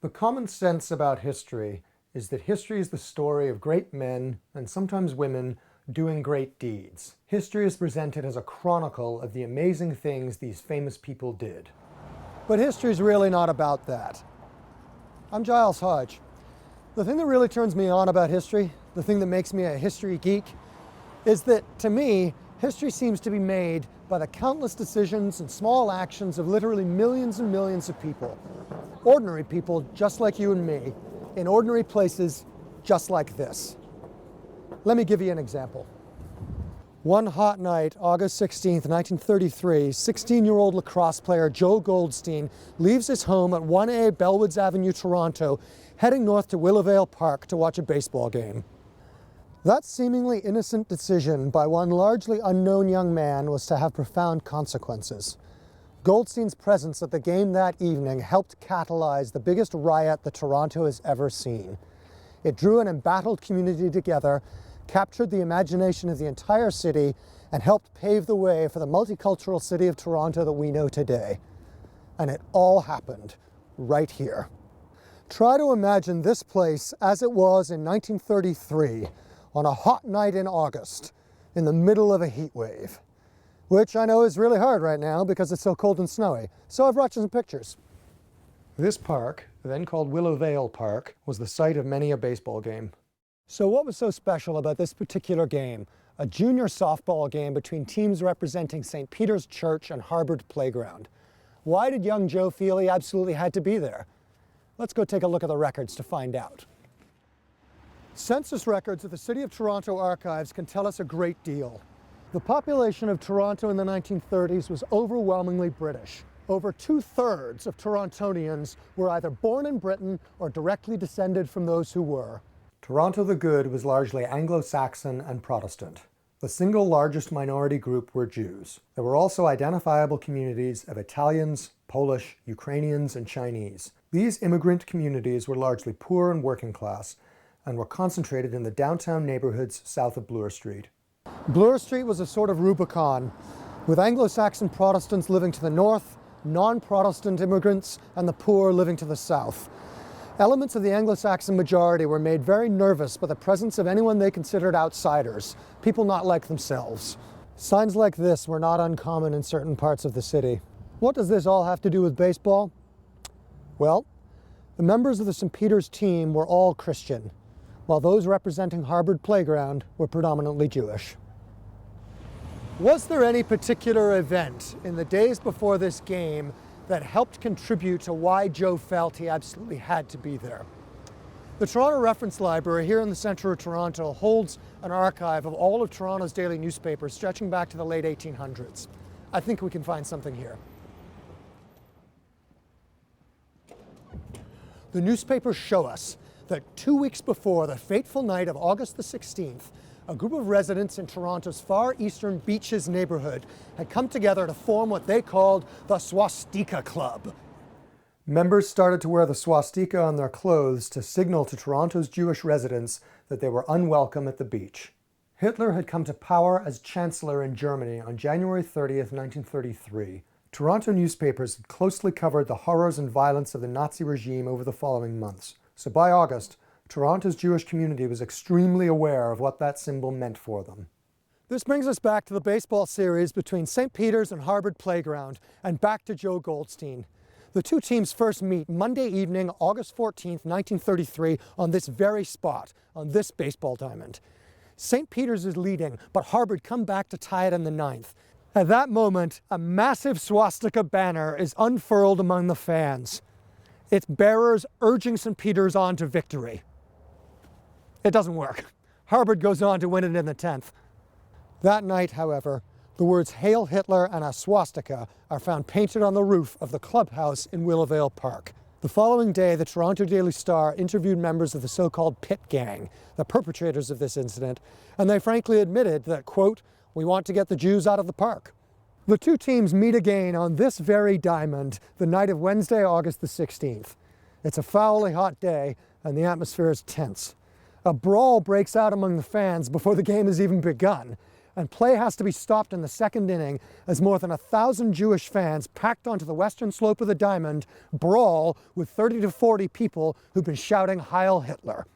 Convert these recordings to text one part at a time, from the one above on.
The common sense about history is that history is the story of great men, and sometimes women, doing great deeds. History is presented as a chronicle of the amazing things these famous people did. But history is really not about that. I'm Giles Hodge. The thing that really turns me on about history, the thing that makes me a history geek, is that, to me, history seems to be made by the countless decisions and small actions of literally millions and millions of people. Ordinary people just like you and me, in ordinary places just like this. Let me give you an example. One hot night, August 16th, 1933, 16-year-old lacrosse player Joe Goldstein leaves his home at 1A Bellwoods Avenue, Toronto, heading north to Willowvale Park to watch a baseball game. That seemingly innocent decision by one largely unknown young man was to have profound consequences. Goldstein's presence at the game that evening helped catalyze the biggest riot that Toronto has ever seen. It drew an embattled community together, captured the imagination of the entire city, and helped pave the way for the multicultural city of Toronto that we know today. And it all happened right here. Try to imagine this place as it was in 1933, on a hot night in August, in the middle of a heat wave. Which I know is really hard right now because it's so cold and snowy. So I've brought you some pictures. This park, then called Willowvale Park, was the site of many a baseball game. So what was so special about this particular game? A junior softball game between teams representing St. Peter's Church and Harvard Playground. Why did young Joe feel he absolutely had to be there? Let's go take a look at the records to find out. Census records at the City of Toronto archives can tell us a great deal. The population of Toronto in the 1930s was overwhelmingly British. Over 2/3 of Torontonians were either born in Britain or directly descended from those who were. Toronto the Good was largely Anglo-Saxon and Protestant. The single largest minority group were Jews. There were also identifiable communities of Italians, Polish, Ukrainians, and Chinese. These immigrant communities were largely poor and working class, and were concentrated in the downtown neighborhoods south of Bloor Street. Bloor Street was a sort of Rubicon, with Anglo-Saxon Protestants living to the north, non-Protestant immigrants, and the poor living to the south. Elements of the Anglo-Saxon majority were made very nervous by the presence of anyone they considered outsiders, people not like themselves. Signs like this were not uncommon in certain parts of the city. What does this all have to do with baseball? Well, the members of the St. Peter's team were all Christian, while those representing Harvard Playground were predominantly Jewish. Was there any particular event in the days before this game that helped contribute to why Joe felt he absolutely had to be there? The Toronto Reference Library here in the centre of Toronto holds an archive of all of Toronto's daily newspapers stretching back to the late 1800s. I think we can find something here. The newspapers show us that 2 weeks before the fateful night of August the 16th, a group of residents in Toronto's far eastern Beaches neighborhood had come together to form what they called the Swastika Club. Members started to wear the swastika on their clothes to signal to Toronto's Jewish residents that they were unwelcome at the beach. Hitler had come to power as Chancellor in Germany on January 30th, 1933. Toronto newspapers had closely covered the horrors and violence of the Nazi regime over the following months. So by August, Toronto's Jewish community was extremely aware of what that symbol meant for them. This brings us back to the baseball series between St. Peter's and Harvard Playground, and back to Joe Goldstein. The two teams first meet Monday evening, August 14th, 1933, on this very spot, on this baseball diamond. St. Peter's is leading, but Harvard come back to tie it in the ninth. At that moment, a massive swastika banner is unfurled among the fans, its bearers urging St. Peter's on to victory. It doesn't work. Harvard goes on to win it in the 10th. That night, however, the words "Hail Hitler" and a swastika are found painted on the roof of the clubhouse in Willowvale Park. The following day, the Toronto Daily Star interviewed members of the so-called Pit Gang, the perpetrators of this incident, and they frankly admitted that, quote, "We want to get the Jews out of the park." The two teams meet again on this very diamond, the night of Wednesday, August the 16th. It's a foully hot day, and the atmosphere is tense. A brawl breaks out among the fans before the game has even begun. and play has to be stopped in the second inning as more than 1,000 Jewish fans packed onto the western slope of the diamond brawl with 30 to 40 people who've been shouting Heil Hitler.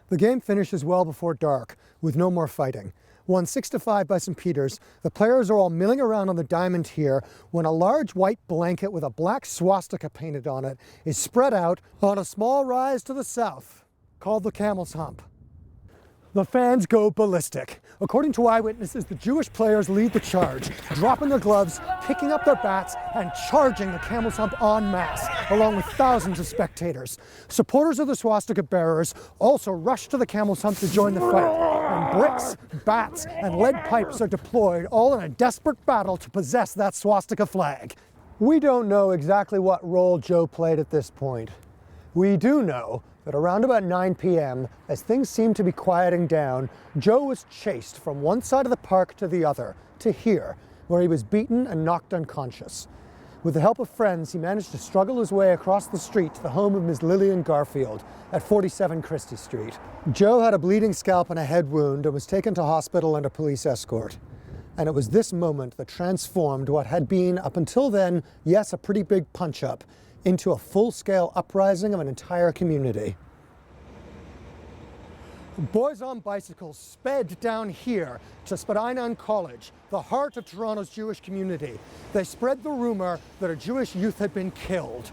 The game finishes well before dark, with no more fighting. Won 6-5 by St. Peter's, the players are all milling around on the diamond here when a large white blanket with a black swastika painted on it is spread out on a small rise to the south, called the Camel's Hump. The fans go ballistic. According to eyewitnesses, the Jewish players lead the charge, dropping their gloves, picking up their bats, and charging the Camel's Hump en masse, along with thousands of spectators. Supporters of the swastika bearers also rush to the Camel's Hump to join the fight, and bricks, bats, and lead pipes are deployed, all in a desperate battle to possess that swastika flag. We don't know exactly what role Joe played at this point. We do know that around about 9 p.m., as things seemed to be quieting down, Joe was chased from one side of the park to the other, to here, where he was beaten and knocked unconscious. With the help of friends, he managed to struggle his way across the street to the home of Ms. Lillian Garfield at 47 Christie Street. Joe had a bleeding scalp and a head wound and was taken to hospital under police escort. And it was this moment that transformed what had been, up until then, yes, a pretty big punch-up, into a full-scale uprising of an entire community. Boys on bicycles sped down here to Spadina College, the heart of Toronto's Jewish community. They spread the rumor that a Jewish youth had been killed.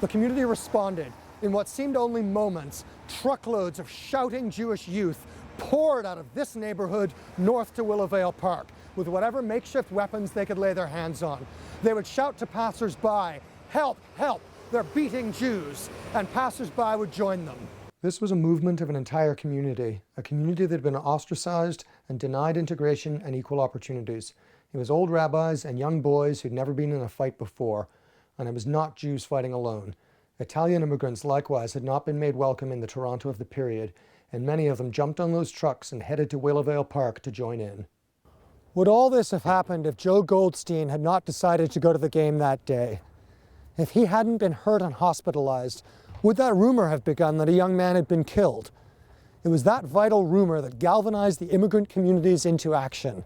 The community responded. In what seemed only moments, truckloads of shouting Jewish youth poured out of this neighborhood north to Willowvale Park with whatever makeshift weapons they could lay their hands on. They would shout to passers-by, "Help, help, they're beating Jews," and passers-by would join them. This was a movement of an entire community, a community that had been ostracized and denied integration and equal opportunities. It was old rabbis and young boys who'd never been in a fight before, and it was not Jews fighting alone. Italian immigrants likewise had not been made welcome in the Toronto of the period, and many of them jumped on those trucks and headed to Willowvale Park to join in. Would all this have happened if Joe Goldstein had not decided to go to the game that day? If he hadn't been hurt and hospitalized, would that rumor have begun that a young man had been killed? It was that vital rumor that galvanized the immigrant communities into action.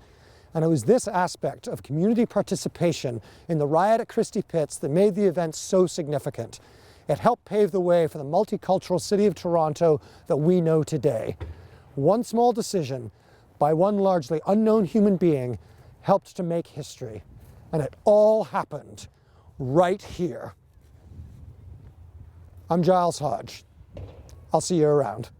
And it was this aspect of community participation in the riot at Christie Pits that made the event so significant. It helped pave the way for the multicultural city of Toronto that we know today. One small decision by one largely unknown human being helped to make history. And it all happened right here. I'm Giles Hodge. I'll see you around.